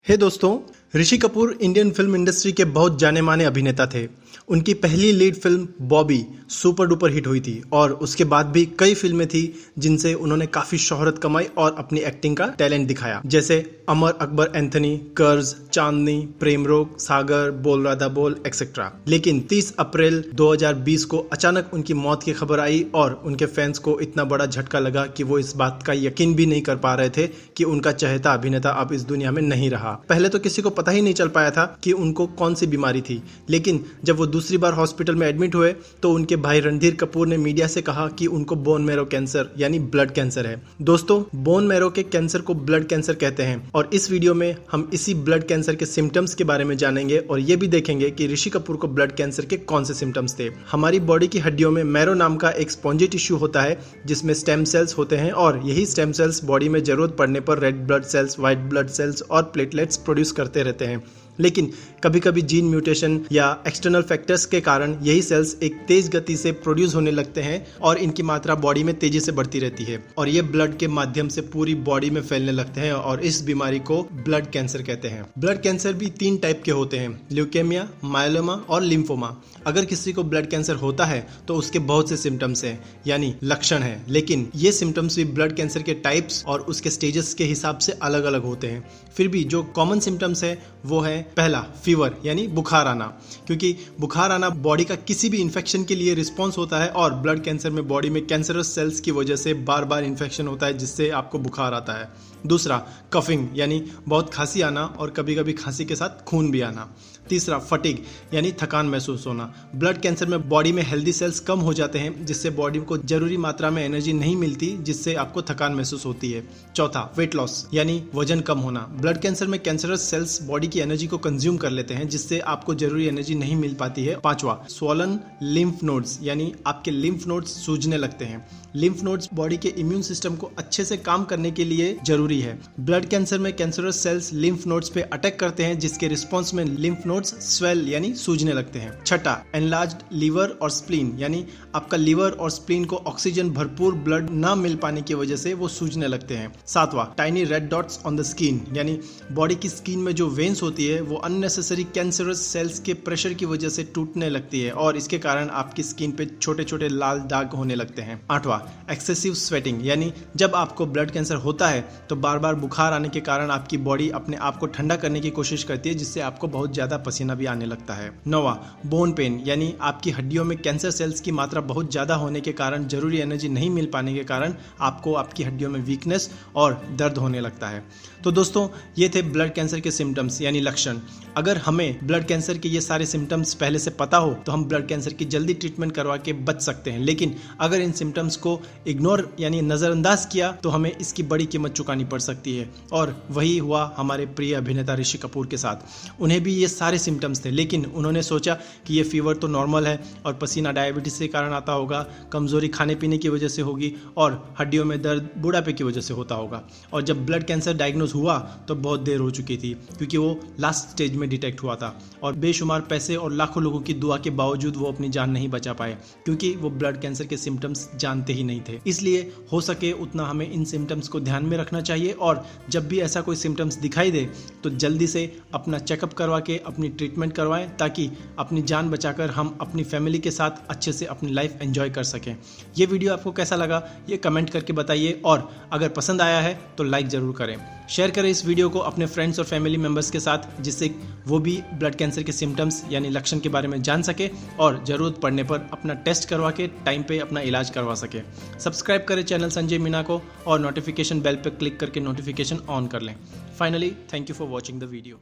दोस्तों, Rishi Kapoor Indian film industry के बहुत जाने माने अभिनेता थे। उनकी पहली lead film Bobby super duper hit हुई थी और उसके बाद भी कई फिल्में थी जिनसे उन्होंने काफी शोहरत कमाई और अपनी एक्टिंग का टैलेंट दिखाया, जैसे अमर अकबर एंथनी, कर्ज, चांदनी, प्रेम रोग, सागर, बोल राधा बोल एक्सेट्रा। लेकिन 30 अप्रैल 2020 को अचानक उनकी मौत की खबर आई और उनके फैंस को इतना बड़ा झटका लगा कि वो इस बात का यकीन भी नहीं कर पा रहे थे कि उनका चहेता अभिनेता अब इस दुनिया में नहीं रहा। पहले तो किसी को पता ही नहीं चल पाया था कि उनको कौन सी बीमारी थी, लेकिन जब वो दूसरी बार हॉस्पिटल में एडमिट हुए तो उनके भाई रणधीर कपूर ने मीडिया से कहा कि उनको बोन मैरो कैंसर यानी ब्लड कैंसर है। दोस्तों, बोन मैरो के कैंसर को ब्लड कैंसर कहते हैं और इस वीडियो में हम इसी ब्लड कैंसर के सिम्टम्स के बारे में जानेंगे और ये भी देखेंगे कि ऋषि कपूर को ब्लड कैंसर के कौन से सिम्टम्स थे। हमारी बॉडी की हड्डियों में मैरो नाम का एक स्पॉन्जी टिश्यू होता है जिसमें स्टेम सेल्स होते हैं और यही स्टेम सेल्स बॉडी में जरूरत पड़ने पर red blood cells, white blood cells और प्लेटलेट्स प्रोड्यूस करते रहते हैं। लेकिन कभी कभी जीन म्यूटेशन या एक्सटर्नल फैक्टर्स के कारण यही सेल्स एक तेज गति से प्रोड्यूस होने लगते हैं और इनकी मात्रा बॉडी में तेजी से बढ़ती रहती है और ये ब्लड के माध्यम से पूरी बॉडी में फैलने लगते हैं और इस बीमारी को ब्लड कैंसर कहते हैं। ब्लड कैंसर भी 3 टाइप के होते हैं, ल्यूकेमिया, मायोलोमा और लिम्फोमा। अगर किसी को ब्लड कैंसर होता है तो उसके बहुत से सिम्टम्स हैं यानी लक्षण हैं, लेकिन ये सिम्टम्स भी ब्लड कैंसर के टाइप्स और उसके स्टेजेस के हिसाब से अलग अलग होते हैं। फिर भी जो कॉमन सिम्टम्स है वो है पहला फीवर यानी बुखार आना, क्योंकि बुखार आना बॉडी का किसी भी इन्फेक्शन के लिए रिस्पॉन्स होता है और ब्लड कैंसर में बॉडी में कैंसरस सेल्स की वजह से बार बार इन्फेक्शन होता है जिससे आपको बुखार आता है। दूसरा कफिंग यानी बहुत खांसी आना और कभी कभी खांसी के साथ खून भी आना। तीसरा फटीग यानी थकान महसूस होना। ब्लड कैंसर में बॉडी में हेल्दी सेल्स कम हो जाते हैं जिससे बॉडी को जरूरी मात्रा में एनर्जी नहीं मिलती जिससे आपको थकान महसूस होती है। चौथा वेट लॉस यानी वजन कम होना। ब्लड कैंसर में कैंसरस सेल्स बॉडी की एनर्जी को कंज्यूम कर लेते हैं जिससे आपको जरूरी एनर्जी नहीं मिल पाती है। पांचवा स्वॉलन लिम्फ नोड्स यानी आपके लिम्फ नोड्स सूजने लगते हैं। लिम्फ नोड्स बॉडी के इम्यून सिस्टम को अच्छे से काम करने के लिए जरूरी है। ब्लड कैंसर में कैंसरस सेल्स लिम्फ नोड्स पे अटैक करते हैं जिसके रिस्पॉन्स में लिम्फ नोड्स स्वेल यानी सूजने लगते हैं। छठा एनलार्ज्ड लीवर और स्प्लीन यानी आपका लीवर और स्प्लीन को ऑक्सीजन भरपूर ब्लड ना मिल पाने की वजह से वो सूजने लगते हैं। सातवां tiny red dots on the skin यानी बॉडी की स्किन में जो वेन्स होती है वो अननेसेसरी कैंसरस सेल्स के प्रेशर की वजह से टूटने लगती है और इसके कारण आपकी स्किन पे छोटे छोटे लाल दाग होने लगते हैं। आठवां एक्सेसिव स्वेटिंग यानी जब आपको ब्लड कैंसर होता है तो बार बार बुखार आने के कारण आपकी बॉडी अपने आप को ठंडा करने की कोशिश करती है जिससे आपको बहुत ज्यादा पसीना भी आने लगता है। नौवां बोन पेन यानी आपकी हड्डियों में कैंसर सेल्स की मात्रा बहुत ज्यादा होने के कारण जरूरी एनर्जी नहीं मिल पाने के कारण आपको आपकी हड्डियों में वीकनेस और दर्द होने लगता है। तो दोस्तों, ये थे ब्लड कैंसर के सिम्टम्स यानी लक्षण। अगर हमें ब्लड कैंसर के ये सारे सिम्टम्स पहले से पता हो तो हम ब्लड कैंसर की जल्दी ट्रीटमेंट करवा के बच सकते हैं, लेकिन अगर इन सिम्टम्स को इग्नोर यानी नजरअंदाज किया तो हमें इसकी बड़ी कीमत चुकानी पड़ सकती है। और वही हुआ हमारे प्रिय अभिनेता ऋषि कपूर के साथ। उन्हें भी ये सारे सिम्टम्स थे, लेकिन उन्होंने सोचा कि ये फीवर तो नॉर्मल है और पसीना डायबिटीज के कारण आता होगा, कमजोरी खाने पीने की वजह से होगी और हड्डियों में दर्द बुढ़ापे की वजह से होता होगा। और जब ब्लड कैंसर डायग्नोज हुआ तो बहुत देर हो चुकी थी क्योंकि वो लास्ट स्टेज में डिटेक्ट हुआ था और बेशुमार पैसे और लाखों लोगों की दुआ के बावजूद वो अपनी जान नहीं बचा पाए क्योंकि वो ब्लड कैंसर के सिम्टम्स जानते ही नहीं थे। इसलिए हो सके उतना हमें इन सिम्टम्स को ध्यान में रखना चाहिए और जब भी ऐसा कोई सिम्टम्स दिखाई दे तो जल्दी से अपना चेकअप करवा के अपनी ट्रीटमेंट करवाएं ताकि अपनी जान बचाकर हम अपनी फैमिली के साथ अच्छे से अपनी लाइफ एंजॉय कर सकें। ये वीडियो आपको कैसा लगा ये कमेंट करके बताइए और अगर पसंद आया है तो लाइक जरूर करें। शेयर करें इस वीडियो को अपने फ्रेंड्स और फैमिली मेंबर्स के साथ जिससे वो भी ब्लड कैंसर के सिम्टम्स यानी लक्षण के बारे में जान सके और जरूरत पड़ने पर अपना टेस्ट करवा के टाइम पे अपना इलाज करवा सके। सब्सक्राइब करें चैनल संजय मीना को और नोटिफिकेशन बेल पर क्लिक करके नोटिफिकेशन ऑन कर लें। Finally thank you for watching the video.